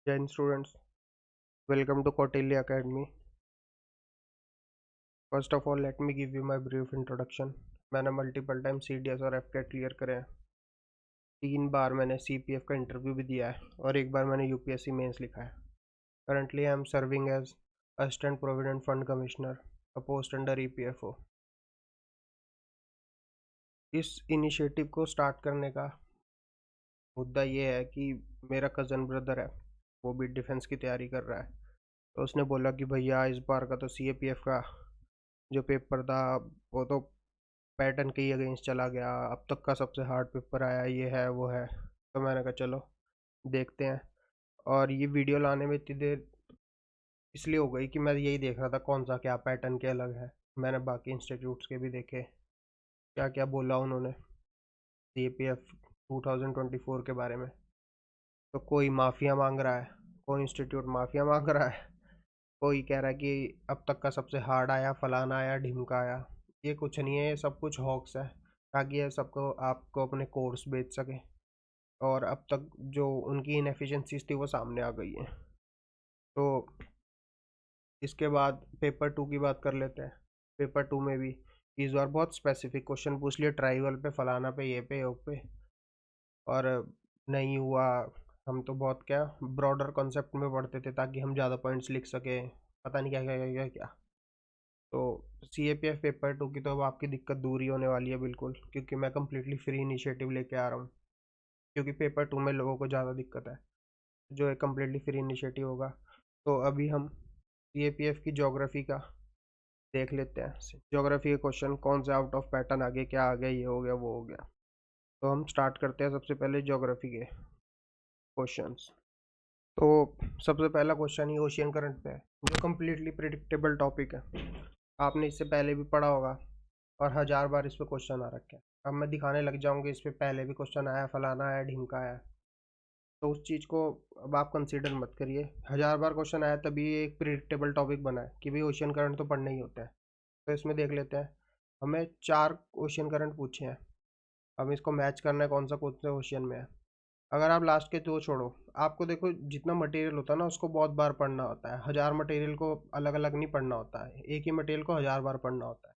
Jain students, welcome to Kautilya Academy. First of all, let me give you my brief introduction. मैंने multiple time CDS और FCAT clear करे हैं। 3 बार मैंने CPF का interview भी दिया है और एक बार मैंने UPSC मेंस लिखा है। Currently, I am serving as Assistant Provident Fund Commissioner, a post under EPFO. इस इनिशिएटिव को स्टार्ट करने का मुद्दा ये है कि मेरा कज़न ब्रदर है, वो भी डिफेंस की तैयारी कर रहा है। तो उसने बोला कि भैया इस बार का तो CAPF का जो पेपर था वो तो पैटर्न के ही अगेंस्ट चला गया, अब तक का सबसे हार्ड पेपर आया, ये है वो है। तो मैंने कहा चलो देखते हैं। और ये वीडियो लाने में इतनी देर इसलिए हो गई कि मैं यही देख रहा था कौन सा क्या पैटर्न के अलग है। मैंने बाकी इंस्टीट्यूट्स के भी देखे, क्या क्या बोला उन्होंने CAPF 2024 के बारे में। तो कोई माफ़िया मांग रहा है, कोई इंस्टीट्यूट माफ़िया मांग रहा है, कोई कह रहा है कि अब तक का सबसे हार्ड आया, फलाना आया, ढिमका आया। ये कुछ नहीं है, ये सब कुछ हॉक्स है ताकि ये सबको आपको अपने कोर्स बेच सके। और अब तक जो उनकी इनएफिशिएंसीज थी वो सामने आ गई है। तो इसके बाद पेपर 2 की बात कर लेते हैं। पेपर 2 में भी इस बार बहुत स्पेसिफिक क्वेश्चन पूछ लिए, ट्राइवल पे, फलाना पे, ये पे, योग पे। और नहीं हुआ। हम तो बहुत क्या ब्रॉडर कॉन्सेप्ट में पढ़ते थे ताकि हम ज़्यादा पॉइंट्स लिख सकें, पता नहीं क्या क्या क्या क्या क्या। तो CAPF पेपर 2 की तो अब आपकी दिक्कत दूर ही होने वाली है बिल्कुल, क्योंकि मैं कम्प्लीटली फ्री इनिशिएटिव लेके आ रहा हूँ। क्योंकि पेपर 2 में लोगों को ज़्यादा दिक्कत है, जो एक कम्प्लीटली फ्री इनिशिएटिव होगा। तो अभी हम CAPF की ज्योग्राफी का देख लेते हैं। ज्योग्राफी के क्वेश्चन कौन से आउट ऑफ पैटर्न आ गए, क्या आ गया, ये हो गया, वो हो गया। तो हम स्टार्ट करते हैं सबसे पहले ज्योग्राफी के क्वेश्चंस। तो सबसे पहला क्वेश्चन ही ओशियन करंट पे है, जो कम्प्लीटली प्रिडिक्टेबल टॉपिक है। आपने इससे पहले भी पढ़ा होगा और 1000 बार इस पे क्वेश्चन आ रखे हैं। अब मैं दिखाने लग जाऊंगी इस पे पहले भी क्वेश्चन आया, फलाना आया, ढिमका आया। तो उस चीज़ को अब आप कंसीडर मत करिए। 1000 बार क्वेश्चन आया तभी ये एक प्रिडिक्टेबल टॉपिक बना है कि भाई ओशियन करंट तो पढ़ना ही होता है। तो इसमें देख लेते हैं। हमें 4 ओशियन करंट पूछे हैं। अब इसको मैच करना है कौन से ओशियन में है। अगर आप लास्ट के 2 छोड़ो, आपको देखो जितना मटेरियल होता है ना उसको बहुत बार पढ़ना होता है। 1000 मटेरियल को अलग अलग नहीं पढ़ना होता है, एक ही मटेरियल को 1000 बार पढ़ना होता है।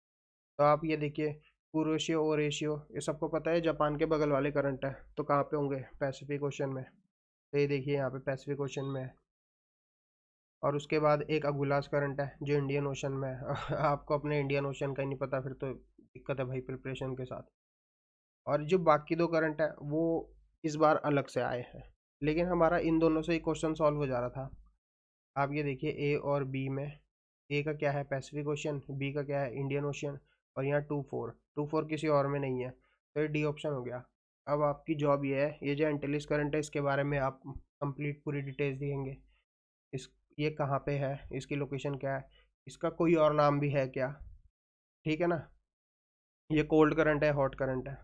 तो आप ये देखिए, कुरोशियो और रेशियो ये सबको पता है, जापान के बगल वाले करंट है। तो कहाँ पे होंगे? पैसिफिक ओशन में। तो ये देखिए यहाँ पे पैसिफिक ओशन में है। और उसके बाद एक अगुलास करंट है जो इंडियन ओशन में है। आपको अपने इंडियन ओशन का ही नहीं पता, फिर तो दिक्कत है भाई प्रिपरेशन के साथ। और जो बाकी 2 करंट है वो इस बार अलग से आए हैं, लेकिन हमारा इन दोनों से ही क्वेश्चन सॉल्व हो जा रहा था। आप ये देखिए ए और बी में, ए का क्या है? Pacific ocean. बी का क्या है? Indian ocean. और यहाँ 2 4 किसी और में नहीं है, तो ये डी ऑप्शन हो गया। अब आपकी जॉब ये है, ये जो एंटिलिस करंट है इसके बारे में आप कंप्लीट पूरी डिटेल्स देंगे। इस ये कहाँ पे है, इसकी लोकेशन क्या है, इसका कोई और नाम भी है क्या? ठीक है ना। ये कोल्ड करंट है, हॉट करंट है।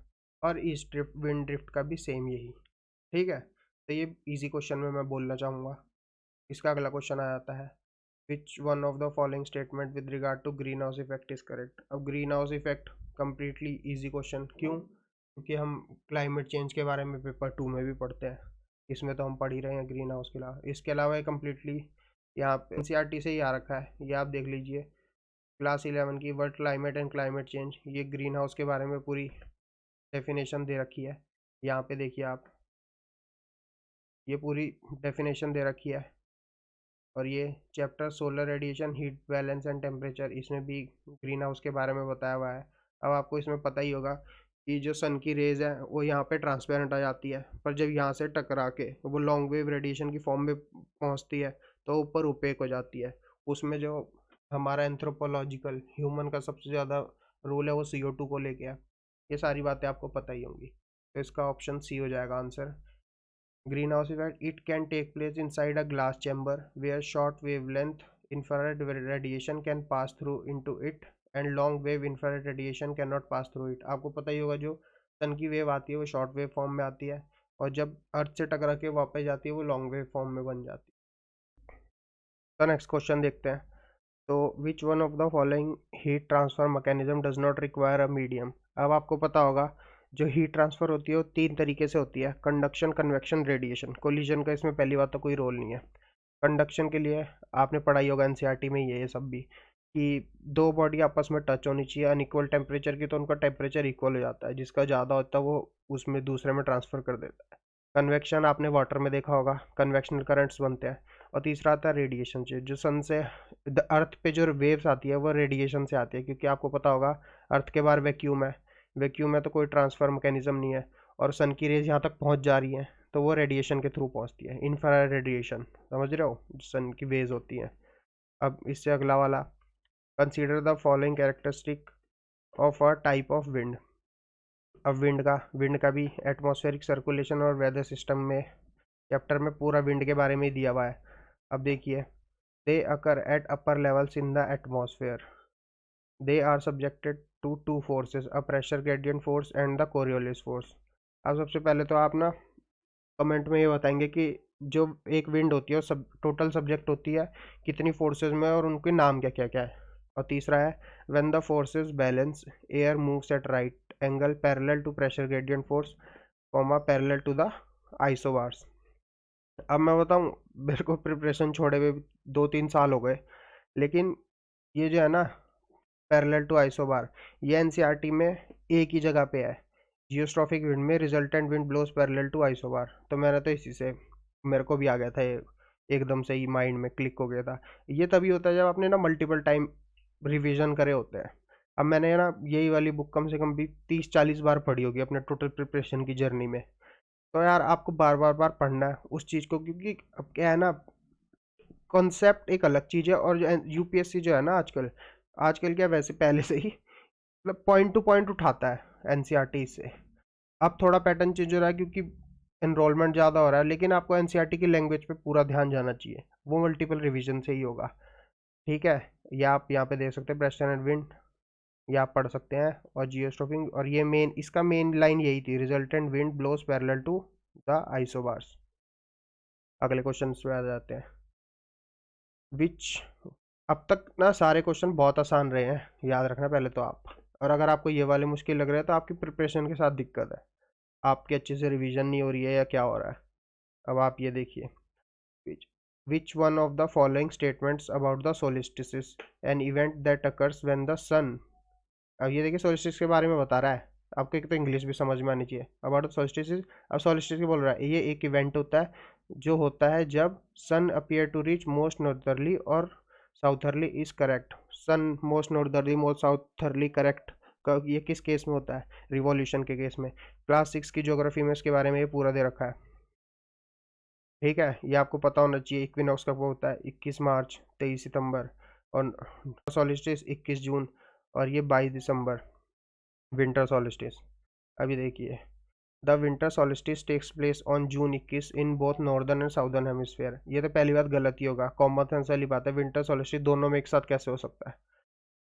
और ईस्ट ड्रिफ्ट, विंड ड्रिफ्ट का भी सेम यही। ठीक है। तो ये इजी क्वेश्चन में मैं बोलना चाहूँगा। इसका अगला क्वेश्चन आ जाता है, which one of the following statement with regard to green house effect is correct. अब green house effect completely easy question, क्यों? क्योंकि हम क्लाइमेट चेंज के बारे में पेपर 2 में भी पढ़ते हैं, इसमें तो हम पढ़ ही रहे हैं ग्रीन हाउस के अलावा। इसके अलावा ये कम्प्लीटली यहाँ पे NCERT से ही आ रखा है, ये आप देख लीजिए। क्लास 11 की world climate and climate change, ये ग्रीन हाउस के बारे में पूरी डेफिनेशन दे रखी है। यहाँ पे देखिए आप, ये पूरी डेफिनेशन दे रखी है। और ये chapter solar radiation, heat balance and temperature, इसमें भी ग्रीन हाउस के बारे में बताया हुआ है। अब आपको इसमें पता ही होगा कि जो सन की रेज है वो यहाँ पे ट्रांसपेरेंट आ जाती है, पर जब यहाँ से टकरा के वो लॉन्ग वेव रेडिएशन की फॉर्म में पहुँचती है तो ऊपर ओपेक हो जाती है। उसमें जो हमारा एंथ्रोपोलॉजिकल ह्यूमन का सबसे ज़्यादा रोल है वो CO2 को लेके है। ये सारी बातें आपको पता ही होंगी। तो इसका ऑप्शन सी हो जाएगा answer. Greenhouse effect, it can take place inside a glass chamber where short wavelength infrared radiation can pass through into it and long wave infrared radiation cannot pass through it। आपको पता ही होगा जो सन की wave आती है वो short wave form में आती है, और जब अर्थ से टकरा के वापस जाती है वो लॉन्ग वेव फॉर्म में बन जाती है। तो नेक्स्ट क्वेश्चन देखते हैं। तो विच one of the following heat transfer mechanism does not require a medium. अब आपको पता होगा जो हीट ट्रांसफ़र होती है वो 3 तरीके से होती है, कंडक्शन, कन्वेक्शन, रेडिएशन। कोलिजन का इसमें पहली बात तो कोई रोल नहीं है। कंडक्शन के लिए आपने पढ़ाई होगा एनसीईआरटी में ये सब भी, कि दो बॉडी आपस में टच होनी चाहिए अनइक्वल टेम्परेचर की, तो उनका टेम्परेचर इक्वल हो जाता है, जिसका ज़्यादा होता है वो उसमें दूसरे में ट्रांसफ़र कर देता है। कन्वेक्शन आपने वाटर में देखा होगा, कन्वेक्शनल करंट्स बनते हैं। और तीसरा आता है रेडिएशन से, जो सन से अर्थ पे जो वेव्स आती है वो रेडिएशन से आती है, क्योंकि आपको पता होगा अर्थ के बाहर वैक्यूम है, वैक्यूम में तो कोई ट्रांसफर मैकेनिज्म नहीं है, और सन की रेज यहाँ तक पहुँच जा रही हैं तो वो रेडिएशन के थ्रू पहुँचती है, इंफ्रारेड रेडिएशन, समझ रहे हो, सन की वेज होती हैं। अब इससे अगला वाला, consider the following characteristic of a type of wind. अब विंड का भी एटमॉस्फेरिक सर्कुलेशन और वेदर सिस्टम में चैप्टर में पूरा विंड के बारे में ही दिया हुआ है। अब देखिए, they occur at upper levels in the atmosphere, they are subjected to two forces, a pressure gradient force and the Coriolis force. अब सबसे पहले तो आप ना कमेंट में ये बताएंगे कि जो एक विंड होती है वो सब टोटल सब्जेक्ट होती है कितनी फोर्सेस में, और उनके नाम क्या क्या क्या है। और तीसरा है, when the forces balance, air moves at right angle parallel to pressure gradient force, comma parallel to the isobars. अब मैं बताऊं, मेरे को प्रिपरेशन छोड़े हुए 2-3 साल हो गए, लेकिन ये जो है ना पैरेलल टू आइसोबार, ये एनसीईआरटी में एक ही जगह पे है, जियोस्ट्रॉफिक विंड में resultant wind blows parallel to isobar. तो मैंने तो इसी से, मेरे को भी आ गया था ये, एकदम से ही माइंड में क्लिक हो गया था। ये तभी होता है जब आपने ना मल्टीपल टाइम रिवीजन करे होते हैं। अब मैंने ना यही वाली बुक कम से कम भी 30-40 बार पढ़ी होगी अपने टोटल प्रिपरेशन की जर्नी में। तो यार आपको बार बार बार पढ़ना है उस चीज़ को, क्योंकि अब क्या है ना, कॉन्सेप्ट एक अलग चीज़ है, और यूपीएससी जो है ना आजकल, आजकल क्या वैसे पहले से ही मतलब पॉइंट टू पॉइंट उठाता है एनसीईआरटी से। अब थोड़ा पैटर्न चेंज हो रहा है क्योंकि एनरोलमेंट ज़्यादा हो रहा है, लेकिन आपको एनसीईआरटी की लैंग्वेज पे पूरा ध्यान जाना चाहिए, वो मल्टीपल रिवीजन से ही होगा। ठीक है, या आप यहाँ पे देख सकते हैं प्रेस्टन एंड विंड, या आप पढ़ सकते हैं, और जियोस्ट्रोफिंग, और ये मेन, इसका मेन लाइन यही थी, resultant wind blows parallel to the isobars. अगले क्वेश्चन पे आ जाते हैं, विच, अब तक ना सारे क्वेश्चन बहुत आसान रहे हैं, याद रखना पहले तो आप। और अगर आपको ये वाले मुश्किल लग रहे हैं तो आपकी प्रिपरेशन के साथ दिक्कत है, आपकी अच्छे से रिवीजन नहीं हो रही है या क्या हो रहा है। अब आप ये देखिए, which one of the following statements about the solstice, an event that occurs when the sun. अब ये देखिए सोलिस्टिस के बारे में बता रहा है, आपको एक तो इंग्लिश भी समझ में आनी चाहिए, अबाउट सोलिस्टिस। अब सोलिस्टिस की बोल रहा है, ये एक इवेंट होता है जो होता है जब sun appear to reach most northerly और southerly is correct. Sun most northerly most southerly correct का ये किस केस में होता है, रिवॉल्यूशन के केस में। क्लास 6 की ज्योग्राफी में इसके बारे में ये पूरा दे रखा है। ठीक है, ये आपको पता होना चाहिए। इक्विनॉक्स कब होता है, 21 मार्च, 23 सितंबर, और सॉलिस्टिस 21 जून, और ये 22 दिसंबर, विंटर सॉलिस्टिस। अभी देखिए, the winter solstice takes place on June 21 in both northern and southern hemisphere. ये तो पहली बात गलत ही होगा, कॉमन सेंस वाली बात है, विंटर सॉलिस्टिस दोनों में एक साथ कैसे हो सकता है।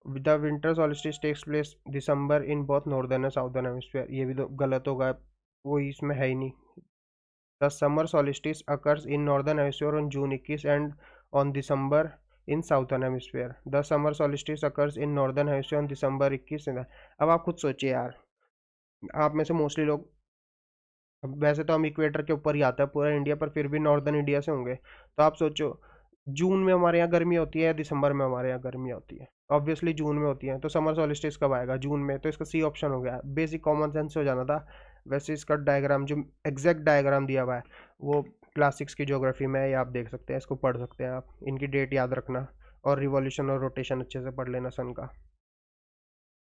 The winter solstice takes place December in both northern and southern hemisphere, ये भी तो गलत होगा, वो इसमें है ही नहीं। The summer solstice occurs in northern hemisphere on June 21 and on December in southern hemisphere. The summer solstice occurs in northern hemisphere on December 21। अब आप खुद सोचिए यार, आप में से मोस्टली लोग, वैसे तो हम इक्वेटर के ऊपर ही आता है पूरा इंडिया, पर फिर भी नॉर्दर्न इंडिया से होंगे, तो आप सोचो जून में हमारे यहाँ गर्मी होती है या दिसंबर में हमारे यहाँ गर्मी होती है, ऑब्वियसली जून में होती है, तो समर सॉलिस्टिस कब आएगा, जून में, तो इसका सी ऑप्शन हो गया, बेसिक कॉमन सेंस हो जाना था। वैसे इसका डायग्राम, जो एग्जैक्ट डायग्राम दिया हुआ है वो क्लास 6 की ज्योग्राफी में है, ये आप देख सकते हैं, इसको पढ़ सकते हैं आप, इनकी डेट याद रखना, और रिवॉल्यूशन और रोटेशन अच्छे से पढ़ लेना सन का।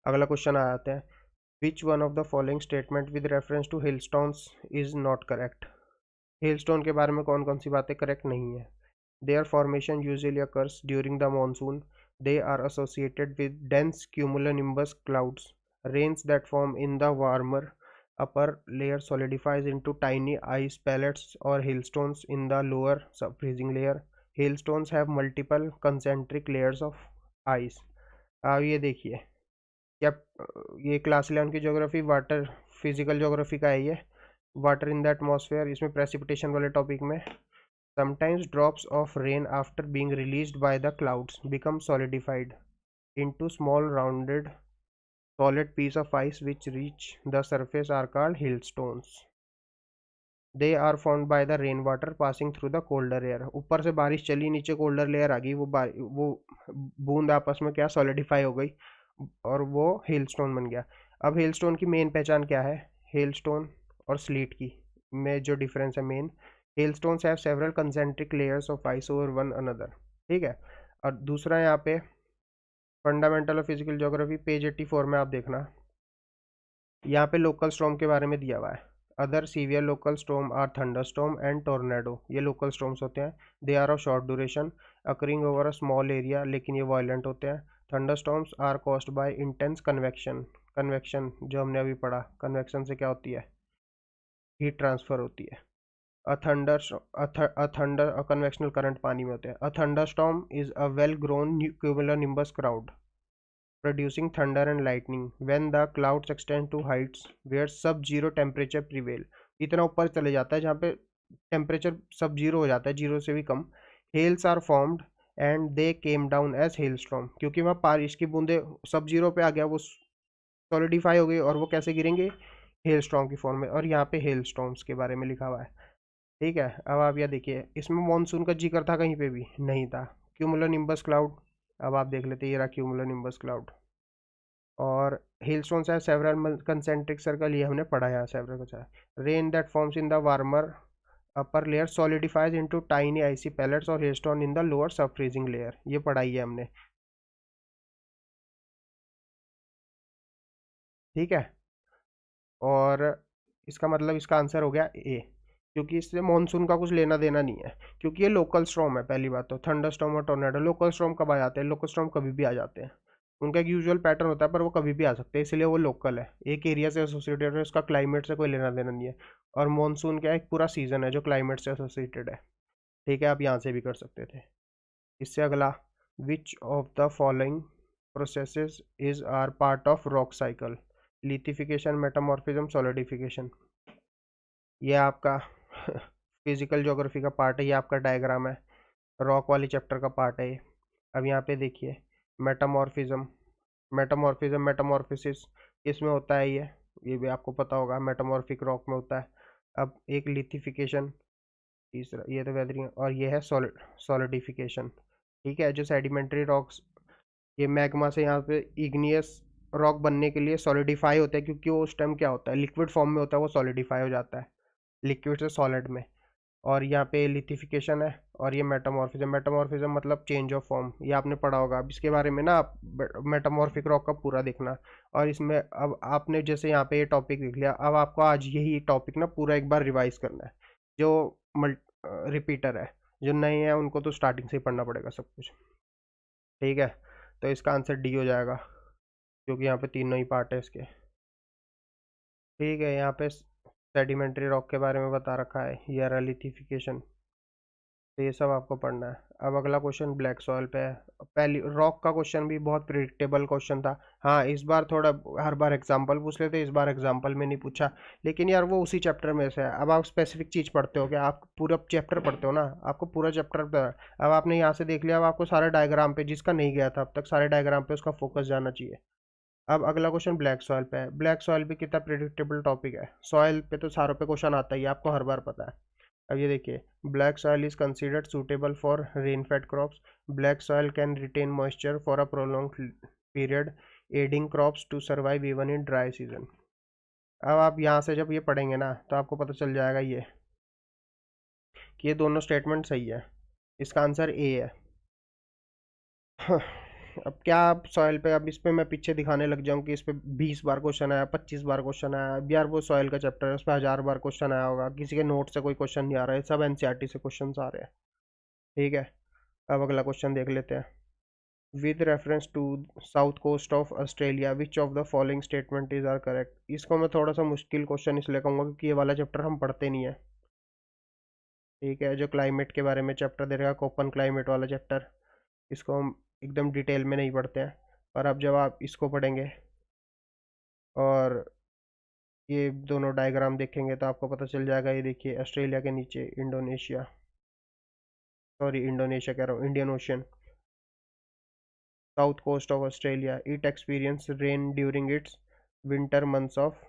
अगला क्वेश्चन आ जाते हैं, which one of the following statement with reference to hailstones is not correct. Hailstone के बारे में कौन कौन सी बातें करेक्ट नहीं है। Their formation usually occurs during the monsoon, they are associated with dense cumulonimbus clouds, rains that form in the warmer upper layer solidifies into tiny ice pellets or hailstones in the lower sub-freezing layer. Hailstones have multiple concentric layers of ice. अब ये देखिए, क्या ये class 11 की geography water physical geography का है, ये water in the atmosphere, इसमें प्रेसिपिटेशन वाले टॉपिक में, sometimes drops of rain after being released by the clouds become solidified into small rounded solid piece of ice which reach the surface are called hailstones. They are formed by the rain water passing through the colder air. ऊपर से बारिश चली, नीचे colder layer आ गई, वो बूंद आपस में क्या सॉलिडिफाई हो गई और वो हेलस्टोन बन गया। अब हेलस्टोन की मेन पहचान क्या है? हेलस्टोन और स्लीट की में जो डिफरेंस है main, hailstones have several concentric layers of ice over one another. ठीक है। और दूसरा यहाँ पे fundamental of physical geography page 84 में आप देखना, यहाँ पे लोकल स्टॉर्म के बारे में दिया हुआ है। Other severe local storm are thunderstorm and tornado. ये लोकल स्टॉर्म्स होते हैं। They are of short duration occurring over a small area, लेकिन ये वायलेंट होते हैं। Thunderstorms are caused by intense convection. Convection जो हमने अभी पढ़ा, कन्वेक्शन से क्या होती है? हीट ट्रांसफर होती है। अ कन्वेक्शनल करंट पानी में होते हैं। A thunderstorm is a well grown cumulonimbus cloud producing thunder and lightning when the clouds extend to heights where sub-zero temperature prevail। इतना ऊपर चले जाता है जहाँ पे टेम्परेचर सब जीरो हो जाता है, जीरो से भी कम। Hails are formed and they came down as hailstorm, क्योंकि वहाँ बारिश की बूंदे सब जीरो पे आ गया, वो सॉलिडिफाई हो गई और वो कैसे गिरेंगे? हेलस्टॉर्म की फॉर्म में। और यहाँ पे हेलस्टॉर्म्स के बारे में लिखा हुआ है। ठीक है। अब आप यह देखिए, इसमें मॉनसून का जिक्र था कहीं पे भी नहीं था। क्यूमुलोनिम्बस क्लाउड, अब आप देख लेते, ये रहा क्यूमुलोनिम्बस क्लाउड। और हेलस्टोन्स है सेवरल कंसेंट्रिक सर्कल, ये हमने पढ़ा है सेवरल कुछ है। Rain that forms in the warmer upper layer solidifies into tiny icy pellets और hailstone in the lower sub freezing layer. ये पढ़ाई है हमने। ठीक है। और इसका मतलब इसका आंसर हो गया ए, क्योंकि इससे मॉनसून का कुछ लेना देना नहीं है, क्योंकि ये लोकल स्टॉर्म है। पहली बात तो थंडर स्टॉर्म और टोर्नेडो लोकल स्टॉर्म कब आ जाते हैं? लोकल स्टॉर्म कभी भी आ जाते हैं। उनका एक यूजुअल पैटर्न होता है, पर वो कभी भी आ सकते हैं, इसलिए वो लोकल है, एक एरिया से एसोसिएटेड है, उसका क्लाइमेट से कोई लेना देना नहीं है। और मॉनसून क्या है? एक पूरा सीजन है जो क्लाइमेट से एसोसिएटेड है। ठीक है, आप यहाँ से भी कर सकते थे। इससे अगला, which of the following processes is are part of rock cycle? Lithification, metamorphism, solidification. ये आपका फिजिकल ज्योग्राफी का पार्ट है, ये आपका डायग्राम है, रॉक वाली चैप्टर का पार्ट है ये। अब यहाँ पे देखिए, मेटामॉर्फिज्म, मेटामॉर्फिसिस इसमें होता है ये भी आपको पता होगा, मेटामॉर्फिक रॉक में होता है। अब एक लिथिफिकेशन, तीसरा ये तो वेदरिंग, और ये है सॉलिडिफिकेशन। ठीक है। जो सेडिमेंट्री रॉक्स, ये मैग्मा से यहाँ पे इग्नियस रॉक बनने के लिए सॉलिडिफाई होता है, क्योंकि वो उस टाइम क्या होता है? लिक्विड फॉर्म में होता है, वो सॉलिडिफाई हो जाता है लिक्विड से सॉलिड में। और यहाँ पे लिथिफिकेशन है, और ये मेटामॉर्फिज्म। मेटामॉर्फिज्म मतलब चेंज ऑफ फॉर्म, ये आपने पढ़ा होगा। अब इसके बारे में ना आप मेटामॉर्फिक रॉक का पूरा देखना। और इसमें अब आपने जैसे यहाँ पे ये टॉपिक देख लिया, अब आपको आज यही टॉपिक ना पूरा एक बार रिवाइज करना है। जो रिपीटर है, जो नए हैं, उनको तो स्टार्टिंग से ही पढ़ना पड़ेगा सब कुछ। ठीक है। तो इसका आंसर डी हो जाएगा, क्योंकि यहाँ पे तीनों ही पार्ट है इसके। ठीक है। यहाँ पे सेडिमेंट्री रॉक के बारे में बता रखा है, ये लिथिफिकेशन, तो ये सब आपको पढ़ना है। अब अगला क्वेश्चन ब्लैक सॉइल पे है। पहली रॉक का क्वेश्चन भी बहुत प्रिडिक्टेबल क्वेश्चन था। हाँ, इस बार थोड़ा, हर बार एग्जांपल पूछ लेते, इस बार एग्जांपल में नहीं पूछा, लेकिन यार वो उसी चैप्टर में से है। अब आप स्पेसिफिक चीज़ पढ़ते हो क्या? आप पूरा चैप्टर पढ़ते हो ना, आपको पूरा चैप्टर पे अब आपने यहाँ से देख लिया, अब आपको सारे डायग्राम पे, जिसका नहीं गया था अब तक, सारे डायग्राम पे उसका फोकस जाना चाहिए। अब अगला क्वेश्चन ब्लैक सॉइल पे है। ब्लैक सॉइल भी कितना प्रिडिक्टेबल टॉपिक है, सॉइल पे तो सारों पे क्वेश्चन आता ही है, आपको हर बार पता है। अब ये देखिए, black soil is considered suitable for rain fed crops. Black soil can retain moisture for a prolong period, aiding crops to survive even in dry season. अब आप यहाँ से जब ये पढ़ेंगे ना, तो आपको पता चल जाएगा ये कि ये दोनों स्टेटमेंट सही है। इसका आंसर ए है। अब क्या आप सॉइल पे, अब इस पे मैं पीछे दिखाने लग जाऊं कि इस पे 20 बार क्वेश्चन आया, 25 बार क्वेश्चन आया। अब यार वो सॉइल का चैप्टर है, उस पर 1000 बार क्वेश्चन आया होगा, किसी के नोट से कोई क्वेश्चन नहीं आ रहा है, सब एनसीईआरटी से क्वेश्चन आ रहे हैं। ठीक है। अब अगला क्वेश्चन देख लेते हैं। With reference to south coast of Australia which of the following statement is are correct? इसको मैं थोड़ा सा मुश्किल क्वेश्चन इसलिए कहूँगा क्योंकि ये वाला चैप्टर हम पढ़ते नहीं है। ठीक है। जो क्लाइमेट के बारे में चैप्टर दे रहेगा, कोपन क्लाइमेट वाला चैप्टर, इसको हम एकदम डिटेल में नहीं पढ़ते हैं। पर अब जब आप इसको पढ़ेंगे और ये दोनों डायग्राम देखेंगे, तो आपको पता चल जाएगा। ये देखिए, ऑस्ट्रेलिया के नीचे इंडोनेशिया, सॉरी इंडोनेशिया कह रहा हूँ, Indian Ocean. South coast of Australia, it experience rain during its winter months of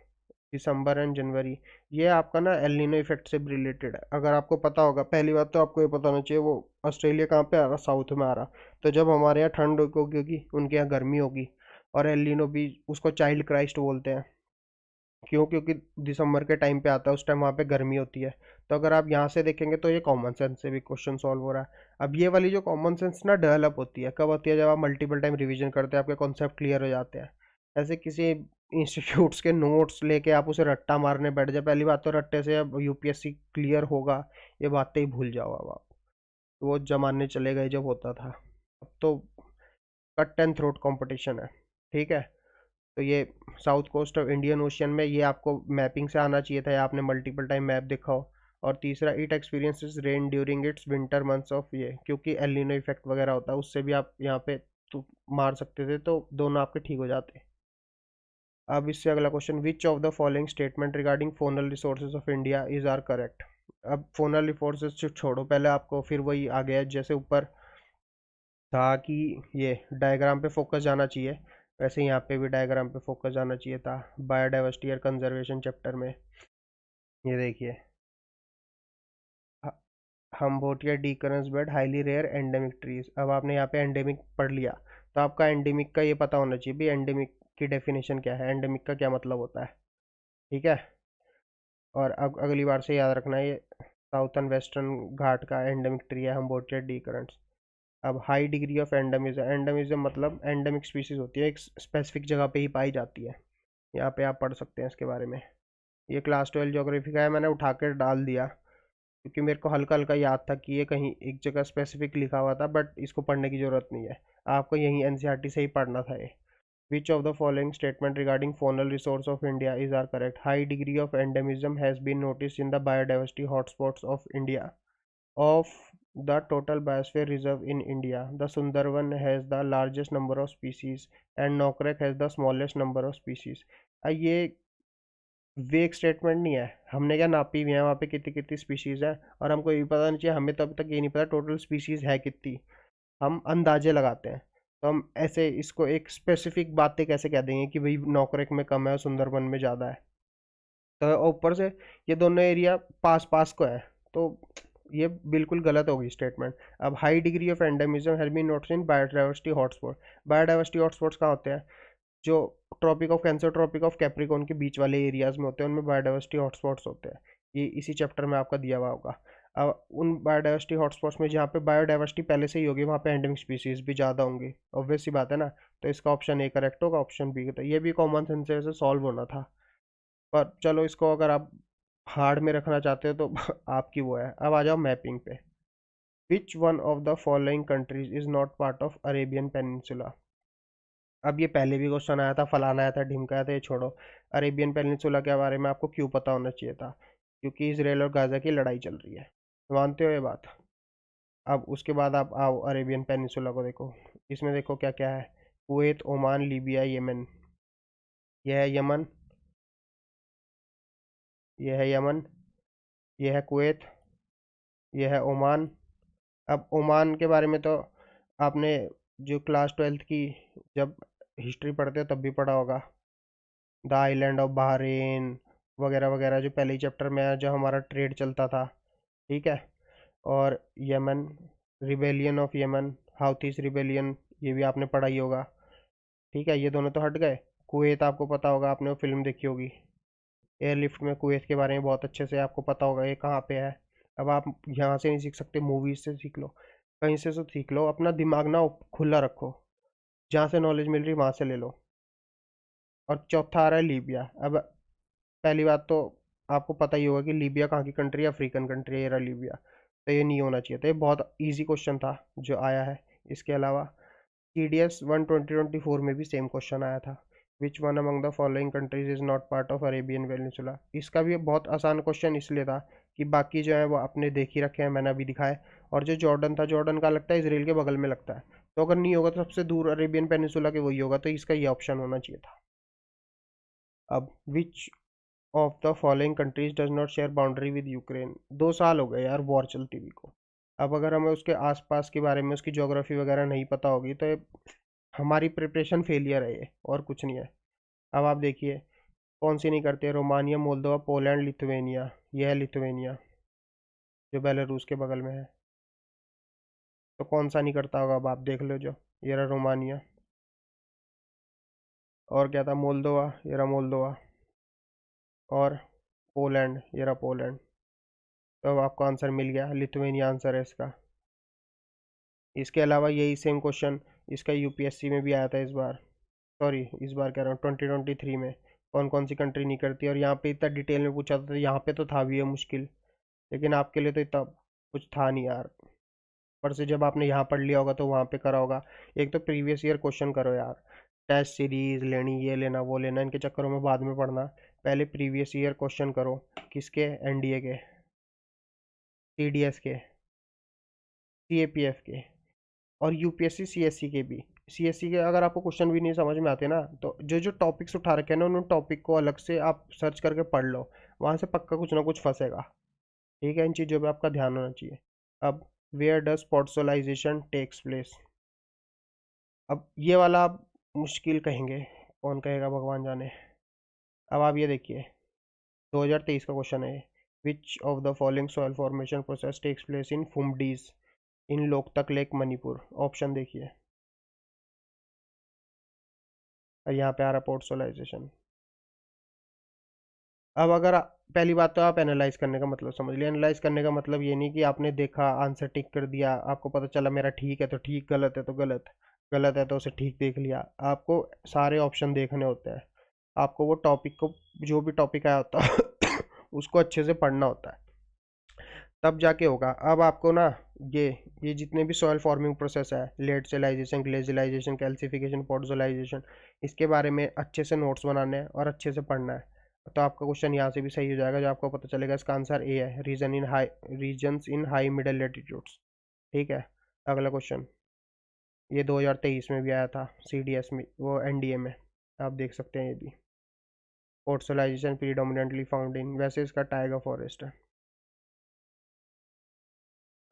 December and January. ये आपका ना एल नीनो इफेक्ट से रिलेटेड है। अगर आपको पता होगा, पहली बात तो आपको ये पता होना चाहिए वो ऑस्ट्रेलिया कहाँ पे आ रहा, साउथ में आ रहा। तो जब हमारे यहाँ ठंड होगी उनके यहाँ गर्मी होगी। और एल नीनो भी उसको चाइल्ड क्राइस्ट बोलते हैं। क्यों? क्योंकि दिसंबर के टाइम पे आता है, उस टाइम वहाँ पे गर्मी होती है। तो अगर आप यहाँ से देखेंगे तो ये कॉमन सेंस से भी क्वेश्चन सॉल्व हो रहा है। अब ये वाली जो कॉमन सेंस ना डेवलप होती है, कब होती है? जब आप मल्टीपल टाइम रिवीजन करते हैं, आपके कॉन्सेप्ट क्लियर हो जाते हैं। ऐसे किसी इंस्टीट्यूट्स के नोट्स लेके आप उसे रट्टा मारने बैठ जाए, पहली बात तो रट्टे से अब यूपीएससी क्लियर होगा, ये बातें ही भूल जाओ अब आप। वो जमाने चले गए जब होता था। अब तो कट एंड थ्रोट कंपटीशन है। ठीक है। तो ये south coast of Indian ocean में, ये आपको मैपिंग से आना चाहिए था, या आपने मल्टीपल टाइम मैप देखा हो। और तीसरा, it experiences rain during its winter months of, ये क्योंकि एल नीनो इफेक्ट वगैरह होता है, उससे भी आप यहाँ पे तो मार सकते थे, तो दोनों आपके ठीक हो जाते। अब इससे अगला question, which of the following statement regarding faunal resources of India is are correct. अब फोनल रिसोर्सेज छोड़ो, पहले आपको फिर वही आ गया जैसे ऊपर था कि ये डायग्राम पे फोकस जाना चाहिए, वैसे यहाँ पे भी डायग्राम पे फोकस जाना चाहिए था बायोडाइवर्सिटी और कंजर्वेशन चैप्टर में। ये देखिए, हम्बोटिया डीकरंस बेड हाईली रेयर एंडेमिक ट्रीज। अब आपने यहाँ पे एंडेमिक पढ़ लिया, तो आपका एंडेमिक का ये पता होना चाहिए भी एंडेमिक की डेफिनेशन क्या है, एंडेमिक का क्या मतलब होता है। ठीक है। और अब अगली बार से याद रखना, ये साउथर्न वेस्टर्न घाट का एंडेमिक ट्री है हम्बोटिया डीकरंस। अब high degree of endemism, endemism मतलब एंडेमिक स्पीसीज होती है, एक स्पेसिफिक जगह पे ही पाई जाती है। यहाँ पे आप पढ़ सकते हैं इसके बारे में। ये क्लास 12 ज्योग्राफी का है, मैंने उठा कर डाल दिया क्योंकि मेरे को हल्का हल्का याद था कि ये कहीं एक जगह स्पेसिफिक लिखा हुआ था, बट इसको पढ़ने की ज़रूरत नहीं है। आपको यहीं एनसीईआरटी से ही पढ़ना था ये। Which of the following statement regarding faunal resource of India is are correct. High degree of endemism has been notice in the biodiversity hotspots of India. Of the total biosphere reserve in India, the Sundarban has the largest number of species and Nokrek has the smallest number of species। ये वेग statement नहीं है, हमने क्या नापी हुई है वहाँ पे कितनी कितनी स्पीशीज़ है, और हमको ये भी पता नहीं चाहिए, हमें तब तक ये नहीं पता टोटल स्पीशीज़ है कितनी। हम अंदाजे लगाते हैं। तो हम ऐसे इसको एक स्पेसिफिक बातें कैसे कह देंगे कि भाई नौकरेक में कम है और सुंदरबन में ज़्यादा है। तो ऊपर से ये दोनों एरिया पास पास को है, तो ये बिल्कुल गलत होगी स्टेटमेंट। अब high degree of endemism has been notice in biodiversity hotspot. Biodiversity hotspots कहाँ होते हैं? जो tropic of cancer, tropic of capricorn के बीच वाले एरियाज में होते हैं, उनमें बायोडाइवर्सिटी हॉटस्पॉट्स होते हैं। ये इसी चैप्टर में आपका दिया हुआ होगा। अब उन बायोडाइवर्सिटी हॉटस्पॉट्स में जहाँ पे बायोडाइवर्सिटी पहले से ही होगी, वहाँ पे एंडेमिक स्पीसीज भी ज़्यादा होंगी, ऑब्वियस सी बात है ना। तो इसका ऑप्शन ए करेक्ट होगा, ऑप्शन बी। तो ये भी कॉमन सेंस से सॉल्व होना था, पर चलो इसको अगर आप हार्ड में रखना चाहते हो तो आपकी वो है। अब आ जाओ मैपिंग पे। विच one of the following countries is not part of Arabian peninsula. अब ये पहले भी क्वेश्चन आया था, फलाना आया था, ढिमका आया था, ये छोड़ो। अरेबियन पेनिनसुला के बारे में आपको क्यों पता होना चाहिए था? क्योंकि इसराइल और गाजा की लड़ाई चल रही है, मानते हो ये बात? अब उसके बाद आप आओ अरेबियन पेनिनसुला को देखो। इसमें देखो क्या क्या है, कुवैत, ओमान, लीबिया, यमन। यह है यमन, यह है यमन, यह है कुवैत, यह है ओमान। अब ओमान के बारे में तो आपने जो क्लास 12th की जब हिस्ट्री पढ़ते हो तब भी पढ़ा होगा, द आइलैंड ऑफ बहरीन वगैरह वगैरह, जो पहले ही चैप्टर में है, जो हमारा ट्रेड चलता था। ठीक है। और Yemen, rebellion of Yemen, Houthis rebellion, ये भी आपने पढ़ा ही होगा। ठीक है, ये दोनों तो हट गए। कुवैत आपको पता होगा, आपने वो फिल्म देखी होगी एयरलिफ्ट में, कुवैत के बारे में बहुत अच्छे से आपको पता होगा ये कहाँ पे है। अब आप यहाँ से नहीं सीख सकते, मूवीज से सीख लो, कहीं से तो सीख लो, अपना दिमाग ना खुला रखो, जहाँ से नॉलेज मिल रही वहाँ से ले लो। और चौथा आ रहा है लीबिया। अब पहली बात तो आपको पता ही होगा कि लीबिया कहाँ की कंट्री है, अफ्रीकन कंट्री है, ये रहा लीबिया। तो ये नहीं होना चाहिए था, ये बहुत इजी क्वेश्चन था जो आया है। इसके अलावा TDS 1 2024 में भी सेम क्वेश्चन आया था, विच one among the following countries is not part of Arabian peninsula. इसका भी बहुत आसान क्वेश्चन इसलिए था कि बाकी जो है वो आपने देख ही रखे हैं, मैंने अभी दिखाया। और जो जॉर्डन था, जॉर्डन का लगता है इसराइल के बगल में लगता है, तो अगर नहीं होगा तो सबसे दूर अरेबियन पेनिनसुला के वही होगा, तो इसका ये ऑप्शन होना चाहिए था। अब विच of the following countries does not share boundary with Ukraine. 2 साल हो गए यार वॉर चलती हुई को। अब अगर हमें उसके आसपास के बारे में, उसकी ज्योग्राफी वगैरह नहीं पता होगी तो हमारी प्रिपरेशन फेलियर है ये, और कुछ नहीं है। अब आप देखिए कौन सी नहीं करते, रोमानिया, मोल्दोवा, पोलैंड, लिथुवेनिया। यह है लिथुवेनिया जो बेलारूस के बगल में है। तो कौन सा नहीं करता होगा, अब आप देख लो। जो ये रहा रोमानिया, और क्या था, मोल्दोवा, ये रहा मोल्दोवा, और पोलैंड, ये रहा पोलैंड। तो अब आपको आंसर मिल गया, लिथुवेनिया आंसर है इसका। इसके अलावा यही सेम क्वेश्चन इसका यूपीएससी में भी आया था इस बार, सॉरी इस बार कह रहा हूँ 2023 में। कौन कौन सी कंट्री नहीं करती, और यहाँ पे इतना डिटेल में पूछा था, तो यहाँ पे तो था भी है मुश्किल, लेकिन आपके लिए तो इतना कुछ था नहीं यार। पर से जब आपने यहाँ पढ़ लिया होगा तो वहाँ पे करा होगा। एक तो प्रीवियस ईयर क्वेश्चन करो यार, टेस्ट सीरीज लेनी, ये लेना वो लेना, इनके चक्करों में बाद में पढ़ना। पहले प्रीवियस ईयर क्वेश्चन करो, किसके, एनडीए के, सीडीएस के, सीएपीएफ के, और यूपीएससी सीएससी के भी। सीएससी के अगर आपको क्वेश्चन भी नहीं समझ में आते ना, तो जो जो टॉपिक्स उठा रखे हैं ना, उन टॉपिक को अलग से आप सर्च करके पढ़ लो, वहाँ से पक्का कुछ ना कुछ फंसेगा। ठीक है, इन चीज़ों पे आपका ध्यान होना चाहिए। अब वेयर डज स्पॉट्सोलाइजेशन टेक्स प्लेस। अब ये वाला आप मुश्किल कहेंगे, कौन कहेगा भगवान जाने। अब आप ये देखिए 2023 का क्वेश्चन है, which of the following soil formation process takes place in phumdis in Loktak lake Manipur. Option देखिए, और यहाँ पे आ रहा पोर्टसोलाइजेशन। अब अगर पहली बात तो आप एनालाइज करने का मतलब समझ लिया। एनालाइज करने का मतलब ये नहीं कि आपने देखा आंसर टिक कर दिया, आपको पता चला मेरा ठीक है तो ठीक, गलत है तो गलत, गलत है तो उसे ठीक देख लिया। आपको सारे ऑप्शन देखने होते हैं, आपको वो टॉपिक को, जो भी टॉपिक आया होता है उसको अच्छे से पढ़ना होता है, तब जाके होगा। अब आपको ना ये ये जितने भी सॉइल फॉर्मिंग प्रोसेस है, लेटसेलाइजेशन, ग्लेजिलाइजेशन, कैल्सिफिकेशन, पोर्टोलाइजेशन, इसके बारे में अच्छे से नोट्स बनाने हैं और अच्छे से पढ़ना है। तो आपका क्वेश्चन यहाँ से भी सही हो जाएगा, जो आपको पता चलेगा इसका आंसर ए है, regions in high middle latitudes. ठीक है, अगला क्वेश्चन ये 2023 में भी आया था सीडीएस में, वो एनडीए में, आप देख सकते हैं ये भी। पोर्टोलाइजेशन प्रीडोमिनेंटली फाउंड इन, वैसे इसका टाइगर फॉरेस्ट है।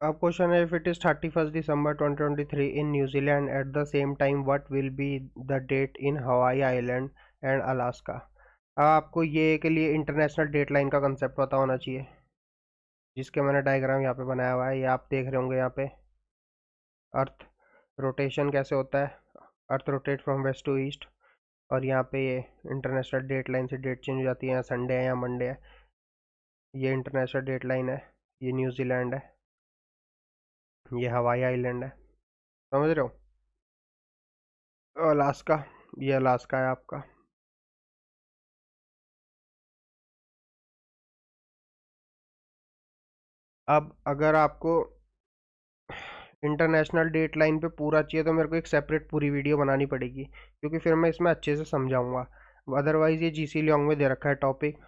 अब क्वेश्चन है, if it is 31 December 2023 in New Zealand at the same time what will be the date in Hawaii island and Alaska. अब आपको ये के लिए इंटरनेशनल डेट लाइन का कंसेप्ट पता होना चाहिए, जिसके मैंने डायग्राम यहाँ पे बनाया हुआ है, ये आप देख रहे होंगे यहाँ पे। अर्थ रोटेशन कैसे होता है, earth rotate from west to east, और यहाँ पे ये इंटरनेशनल डेट लाइन से डेट चेंज हो जाती है, यहाँ संडे है या मंडे है। ये इंटरनेशनल डेट लाइन है, ये न्यूजीलैंड है, ये हवाई आइलैंड है, समझ रहे हो। अलास्का, ये अलास्का है आपका। अब अगर आपको इंटरनेशनल डेट लाइन पे पूरा चाहिए तो मेरे को एक सेपरेट पूरी वीडियो बनानी पड़ेगी, क्योंकि फिर मैं इसमें अच्छे से समझाऊंगा। अदरवाइज़ ये जीसी लियोंग में दे रखा है टॉपिक,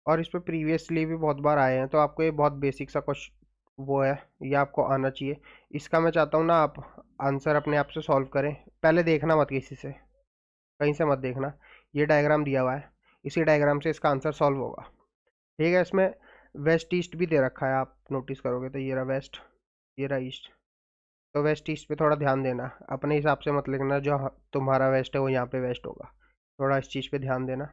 और इस पर प्रीवियसली भी बहुत बार आए हैं, तो आपको ये बहुत बेसिक सा क्वेश्चन वो है, ये आपको आना चाहिए। इसका मैं चाहता हूँ ना आप आंसर अपने आप से सॉल्व करें, पहले देखना मत किसी से, कहीं से मत देखना। ये डायग्राम दिया हुआ है, इसी डायग्राम से इसका आंसर सॉल्व होगा। ठीक है, इसमें वेस्ट ईस्ट भी दे रखा है, आप नोटिस करोगे तो ये रहा वेस्ट, ये रहा ईस्ट। तो वेस्ट ईस्ट पे थोड़ा ध्यान देना, अपने हिसाब से मत लिखना जो तुम्हारा वेस्ट है वो यहाँ पे वेस्ट होगा। थोड़ा इस चीज़ पे ध्यान देना,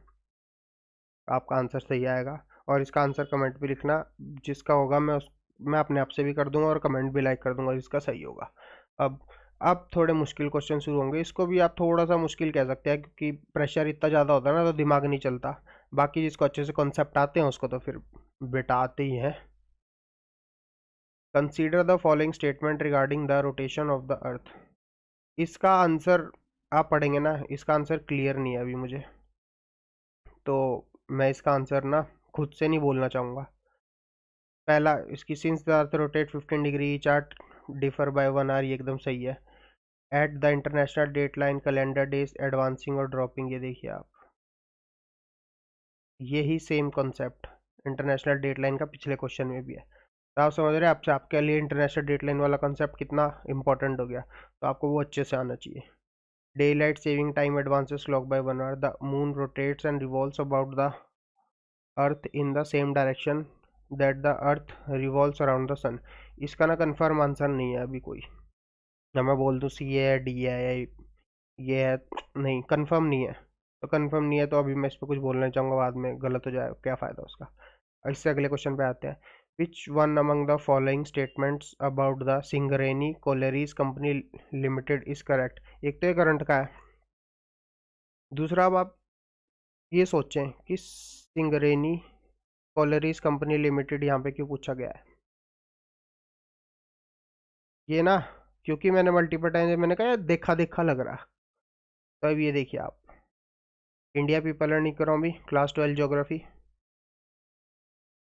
आपका आंसर सही आएगा। और इसका आंसर कमेंट भी लिखना, जिसका होगा मैं अपने आप से भी कर दूंगा और कमेंट भी लाइक कर दूंगा जिसका सही होगा। अब थोड़े मुश्किल क्वेश्चन शुरू होंगे, इसको भी आप थोड़ा सा मुश्किल कह सकते हैं, क्योंकि प्रेशर इतना ज़्यादा होता है ना तो दिमाग नहीं चलता। बाकी जिसको अच्छे से कॉन्सेप्ट आते हैं उसको तो फिर बेटा आते ही हैं। Consider the following statement regarding the rotation of the earth. इसका आंसर आप पढ़ेंगे ना, इसका आंसर क्लियर नहीं है अभी मुझे, तो मैं इसका आंसर ना खुद से नहीं बोलना चाहूँगा। पहला इसकी, since the earth rotate 15 degree chart differ by 1 hour, ये एकदम सही है। At the international date line calendar days advancing और ड्रॉपिंग, ये देखिए आप, यही same concept international date line का पिछले क्वेश्चन में भी है। तो आप समझ रहे हैं, आपसे आपके लिए इंटरनेशनल डेट लाइन वाला कॉन्सेप्ट कितना इंपॉर्टेंट हो गया, तो आपको वो अच्छे से आना चाहिए। Daylight saving time advances clock by 1 hour. The moon rotates and revolves about the earth in the same direction that the earth revolves around the sun. इसका ना कंफर्म आंसर नहीं है अभी कोई, ना मैं बोल दूँ सी है डी है, ये है, नहीं कंफर्म नहीं है। तो कंफर्म नहीं है तो अभी मैं इस पर कुछ बोलना चाहूँगा, बाद में गलत हो जाए, क्या फ़ायदा उसका। इससे अगले क्वेश्चन पे आते हैं। Which one among the following statements about the Singareni collieries company limited is correct. एक तो ये करंट का है, दूसरा अब आप ये सोचें कि सिंगरेनी कोलेरीज कंपनी लिमिटेड यहाँ पे क्यों पूछा गया है। ये ना, क्योंकि मैंने मल्टीपल टाइम मैंने कहा यार देखा देखा लग रहा। तो अब ये देखिए आप, India people and economy class 12 geography,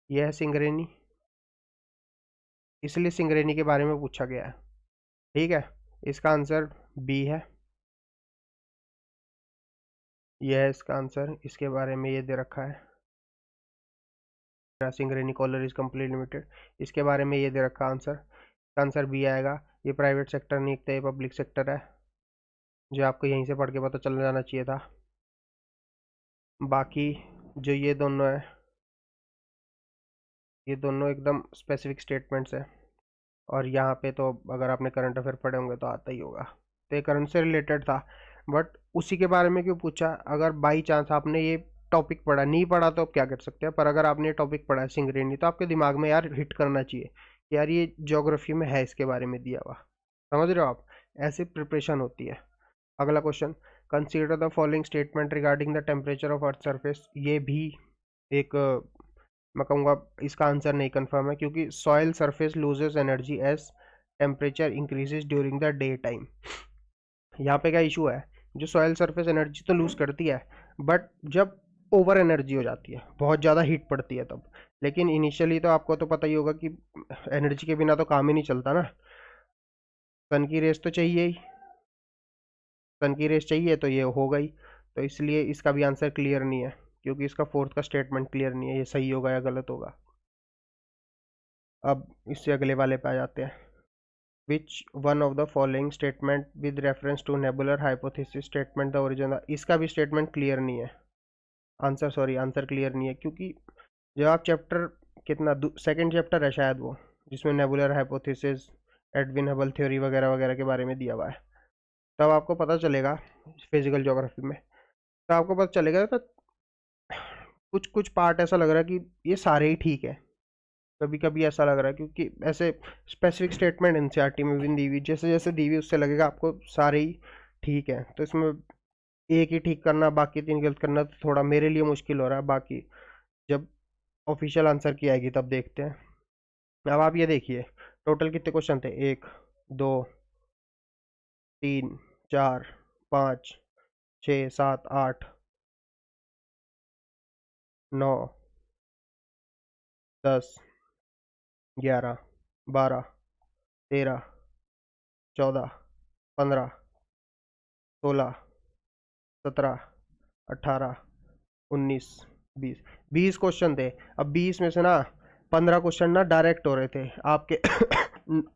यह है सिंगरेनी, इसलिए सिंगरेनी के बारे में पूछा गया है। ठीक है, इसका आंसर बी है, यह है इसका आंसर। इसके बारे में ये दे रखा है सिंगरेनी कोलरीज कंपनी लिमिटेड, इसके बारे में ये दे रखा आंसर। इसका आंसर बी आएगा। ये प्राइवेट सेक्टर नहीं, एक तो ये पब्लिक सेक्टर है, जो आपको यहीं से पढ़ के पता चल जाना चाहिए था। बाकी जो ये दोनों है, ये दोनों एकदम स्पेसिफिक स्टेटमेंट्स है। और यहाँ पे तो अगर आपने करंट अफेयर पढ़े होंगे तो आता ही होगा, तो ये करंट से रिलेटेड था। बट उसी के बारे में क्यों पूछा? अगर बाई चांस आपने ये टॉपिक पढ़ा, नहीं पढ़ा तो आप क्या कर सकते हैं, पर अगर आपने ये टॉपिक पढ़ा है सिंगरेनी, तो आपके दिमाग में यार हिट करना चाहिए कि यार ये ज्योग्राफी में है, इसके बारे में दिया हुआ। समझ रहे हो आप? ऐसी प्रिपरेशन होती है। अगला question, consider the following statement regarding the temperature of earth surface. ये भी एक मैं कहूँगा इसका आंसर नहीं कंफर्म है, क्योंकि soil surface loses energy as temperature increases during the day time. यहाँ पे क्या इशू है, जो सॉइल सरफेस एनर्जी तो लूज करती है, बट जब ओवर एनर्जी हो जाती है, बहुत ज़्यादा हीट पड़ती है तब। लेकिन इनिशियली तो आपको तो पता ही होगा कि एनर्जी के बिना तो काम ही नहीं चलता ना, सन की रेस तो चाहिए ही, सन की रेस चाहिए तो ये हो गई। तो इसलिए इसका भी आंसर क्लियर नहीं है, क्योंकि इसका फोर्थ का स्टेटमेंट क्लियर नहीं है, ये सही होगा या गलत होगा। अब इससे अगले वाले पे आ जाते हैं। Which one of the following statement with reference to nebular hypothesis statement the origin. इसका भी स्टेटमेंट क्लियर नहीं है, आंसर क्लियर नहीं है, क्योंकि जब आप चैप्टर कितना सेकंड चैप्टर है शायद वो, जिसमें nebular hypothesis, Edwin Hubble theory वगैरह वगैरह के बारे में दिया हुआ है, तब आपको पता चलेगा फिजिकल ज्योग्राफी में, तो आपको पता चलेगा तो कुछ कुछ पार्ट ऐसा लग रहा है कि ये सारे ही ठीक है, कभी कभी ऐसा लग रहा है, क्योंकि ऐसे स्पेसिफिक स्टेटमेंट एनसीईआरटी में भी दी हुई, जैसे जैसे दी हुई उससे लगेगा आपको सारे ही ठीक है। तो इसमें एक ही ठीक करना, बाकी तीन गलत करना, तो थोड़ा मेरे लिए मुश्किल हो रहा है। बाकी जब ऑफिशियल आंसर की आएगी तब देखते हैं। अब आप ये देखिए, टोटल कितने क्वेश्चन थे, 1 2 3 4 5 6 7 8 9 10 11 12 13 14 15 16 17 18 19 20 20 क्वेश्चन थे। अब 20 में से ना 15 क्वेश्चन ना डायरेक्ट हो रहे थे आपके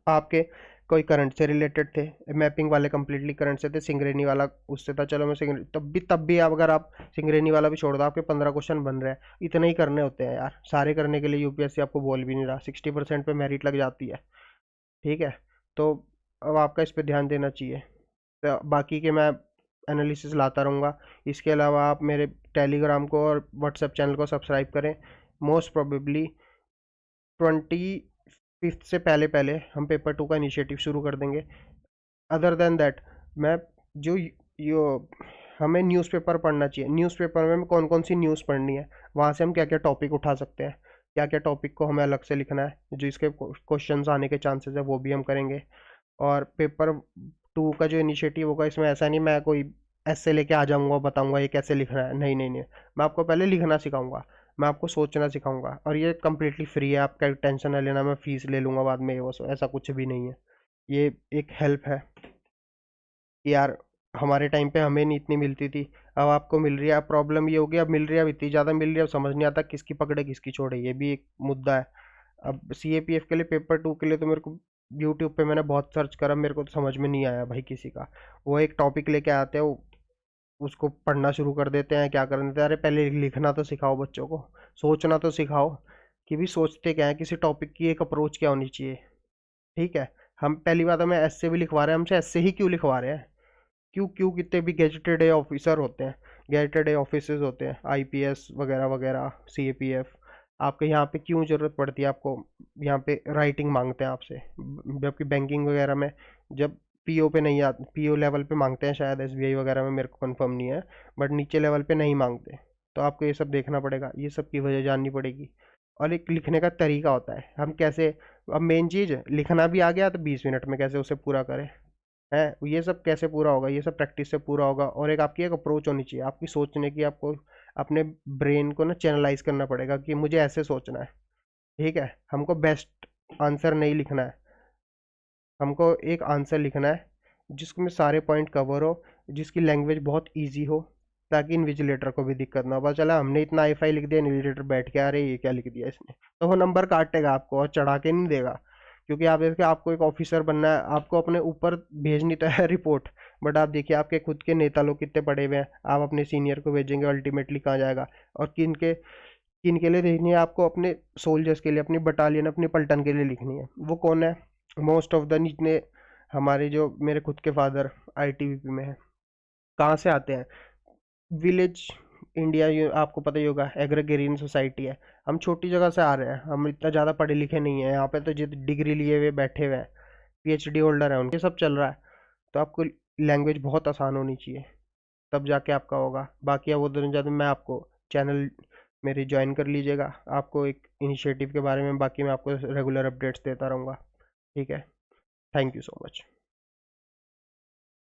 आपके कोई करंट से रिलेटेड थे, मैपिंग वाले कंप्लीटली करंट से थे, सिंगरेनी वाला उससे था। चलो मैं तब भी अगर आप सिंगरेनी वाला भी छोड़ दो, आपके 15 क्वेश्चन बन रहे हैं। इतने ही करने होते हैं यार, सारे करने के लिए यूपीएससी आपको बोल भी नहीं रहा, 60% पे मेरिट लग जाती है। ठीक है, तो अब आपका इस पर ध्यान देना चाहिए। तो बाकी के मैं एनालिसिस लाता रहूँगा। इसके अलावा आप मेरे टेलीग्राम को और व्हाट्सएप चैनल को सब्सक्राइब करें। मोस्ट प्रोबेबली 25 से पहले पहले हम पेपर 2 का इनिशिएटिव शुरू कर देंगे। अदर देन दैट, मैं जो यो हमें न्यूज़पेपर पढ़ना चाहिए, न्यूज़पेपर में कौन कौन सी न्यूज़ पढ़नी है, वहाँ से हम क्या क्या टॉपिक उठा सकते हैं, क्या क्या टॉपिक को हमें अलग से लिखना है, जो इसके क्वेश्चंस आने के चांसेस है वो भी हम करेंगे। और पेपर 2 का जो इनिशिएटिव होगा, इसमें ऐसा नहीं मैं कोई ऐसे लेके आ जाऊंगा बताऊंगा ये कैसे लिखना है, नहीं नहीं नहीं, मैं आपको पहले लिखना सिखाऊंगा, मैं आपको सोचना सिखाऊंगा। और ये कम्प्लीटली फ्री है, आपका टेंशन ना लेना मैं फीस ले लूँगा बाद में, ये वो ऐसा कुछ भी नहीं है। ये एक हेल्प है कि यार हमारे टाइम पे हमें नहीं इतनी मिलती थी, अब आपको मिल रही है। अब प्रॉब्लम ये हो गई, अब मिल रही है, अब इतनी ज़्यादा मिल रही है, अब समझ नहीं आता किसकी पकड़े किसकी छोड़े, ये भी एक मुद्दा है। अब सीएपीएफ के लिए पेपर 2 के लिए तो मेरे को यूट्यूब पे मैंने बहुत सर्च करा, मेरे को तो समझ में नहीं आया भाई किसी का। वो एक टॉपिक लेके आते हैं, उसको पढ़ना शुरू कर देते हैं, क्या कर देते हैं, अरे पहले लिखना तो सिखाओ बच्चों को, सोचना तो सिखाओ कि भी सोचते क्या है, किसी टॉपिक की एक अप्रोच क्या होनी चाहिए। ठीक है, हम पहली बात हमें ऐसे भी लिखवा रहे हैं, हमसे ऐसे ही क्यों लिखवा रहे हैं, क्यों क्यों कितने भी गेजेटेड ऑफिसर होते हैं, गेजेटेड ऑफिसर्स होते हैं, आईपीएस वगैरह वगैरह, सीएपीएफ, आपके यहाँ पे क्यों ज़रूरत पड़ती है आपको, यहाँ पे राइटिंग मांगते हैं आपसे, जबकि बैंकिंग वगैरह में जब पीओ पे नहीं आते, पीओ लेवल पे मांगते हैं शायद एसबीआई वगैरह में, मेरे को कंफर्म नहीं है, बट नीचे लेवल पे नहीं मांगते। तो आपको ये सब देखना पड़ेगा, ये सब की वजह जाननी पड़ेगी। और एक लिखने का तरीका होता है, हम कैसे, अब मेन चीज़ लिखना भी आ गया तो 20 मिनट में कैसे उसे पूरा करें, है ये सब कैसे पूरा होगा, ये सब प्रैक्टिस से पूरा होगा। और एक आपकी एक अप्रोच होनी चाहिए आपकी सोचने की, आपको अपने ब्रेन को ना चैनलाइज करना पड़ेगा कि मुझे ऐसे सोचना है, ठीक है। हमको बेस्ट आंसर नहीं लिखना है, हमको एक आंसर लिखना है जिसमें सारे पॉइंट कवर हो, जिसकी लैंग्वेज बहुत ईजी हो, ताकि इन्विजिलेटर को भी दिक्कत ना हो। पता चला हमने इतना आई फाई लिख दिया, इन्विजिलेटर बैठ के, अरे ये क्या लिख दिया इसने, तो वो नंबर काटेगा आपको और चढ़ा के नहीं देगा। क्योंकि आप देखिए, आपको एक ऑफिसर बनना है, आपको अपने ऊपर भेजनी तो है रिपोर्ट, बट आप देखिए आपके खुद के नेता लोग कितने पड़े हुए हैं, आप अपने सीनियर को भेजेंगे, अल्टीमेटली कहाँ जाएगा। और किन के लिए लिखनी है आपको, अपने सोल्जर्स के लिए, अपनी बटालियन, अपनी पलटन के लिए लिखनी है। वो कौन है, मोस्ट ऑफ द जितने हमारे, जो मेरे खुद के फादर आईटीबीपी में है, कहाँ से आते हैं, विलेज इंडिया, ये आपको पता ही होगा, एग्रीगेरियन सोसाइटी है। हम छोटी जगह से आ रहे हैं, हम इतना ज़्यादा पढ़े लिखे नहीं है, यहाँ पे तो जित डिग्री लिए हुए बैठे हुए हैं, पीएचडी होल्डर है, उनके सब चल रहा है। तो आपको लैंग्वेज बहुत आसान होनी चाहिए, तब जाके आपका होगा। बाकी अब उधर ज़्यादा, मैं आपको चैनल मेरी ज्वाइन कर लीजिएगा, आपको एक इनिशिएटिव के बारे में बाकी मैं आपको रेगुलर अपडेट्स देता रहूँगा, ठीक है। Thank you so much.